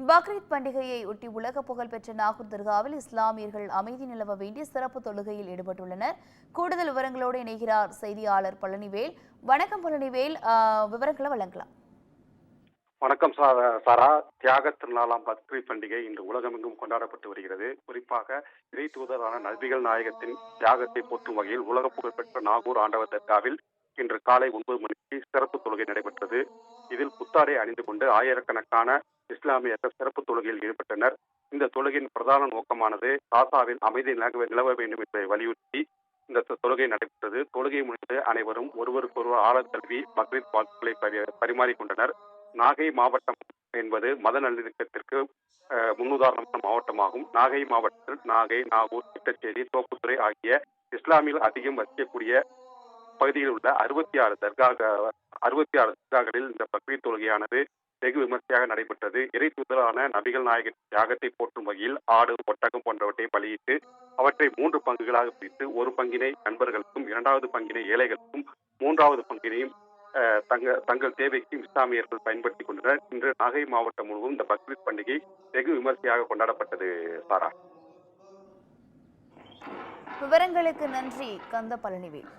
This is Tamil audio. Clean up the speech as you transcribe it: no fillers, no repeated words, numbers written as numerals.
பக்ரீத் பண்டிகையை ஒட்டி உலக புகழ்பெற்ற நாகூர் தர்காவில் இஸ்லாமியர்கள் அமைதி நிலவ வேண்டிய சிறப்பு தொழுகையில் ஈடுபட்டுள்ளனர். கூடுதல் விவரங்களோடு இணைகிறார் செய்தியாளர் பழனிவேல். வணக்கம் பழனிவேல், விவரங்களை வழங்கலாம். வணக்கம் சாரா. தியாக திருநாளாம் பக்ரீத் பண்டிகை இன்று உலகமெங்கும் கொண்டாடப்பட்டு வருகிறது. குறிப்பாக இறை தூதரான நபிகள் நாயகத்தின் தியாகத்தை போற்றும் வகையில் உலக புகழ்பெற்ற நாகூர் ஆண்டவர் தர்காவில் இன்று காலை 9 மணிக்கு சிறப்பு தொழுகை நடைபெற்றது. இதில் புத்தாடை அணிந்து கொண்டு ஆயிரக்கணக்கான இஸ்லாமியர்கள் சிறப்பு தொழுகையில் ஈடுபட்டனர். இந்த தொழுகையின் பிரதான நோக்கமானது காசாவில் அமைதி நிலவ வேண்டும் என்பதை வலியுறுத்தி இந்த தொழுகை நடைபெற்றது. தொழுகை முடிந்து அனைவரும் ஒருவருக்கொருவர் ஆழத் தழுவி பக்ரீத் வாழ்த்துக்களை பரிமாறிக்கொண்டனர். நாகை மாவட்டம் என்பது மத நல்லிணக்கத்திற்கு முன்னுதாரணமான மாவட்டமாகும். நாகை மாவட்டத்தில் நாகை, நாகூர், திட்டச்சேரி, தோப்புத்துறை ஆகிய இஸ்லாமியில் அதிகம் வசிக்கக்கூடிய பகுதியில் உள்ள 66 தர்காக்களில் இந்த பக்ரீத் தொழுகையானது வெகு விமர்சையாக நடைபெற்றது. இறை தூதரான நபிகள் நாயகத்தின் தியாகத்தை போற்றும் வகையில் ஆடு, ஒட்டகம் போன்றவற்றை பலியிட்டு அவற்றை 3 பங்குகளாக பிரித்து ஒரு பங்கினை நண்பர்களுக்கும், 2வது பங்கினை ஏழைகளுக்கும், 3வது பங்கினையும் தங்கள் தேவைக்கு இஸ்லாமியர்கள் பயன்படுத்திக் கொண்டனர். இன்று நாகை மாவட்டம் முழுவதும் இந்த பக்ரீத் பண்டிகை வெகு விமர்சையாக கொண்டாடப்பட்டது. சாரா, விவரங்களுக்கு நன்றி கந்த பழனிவேல்.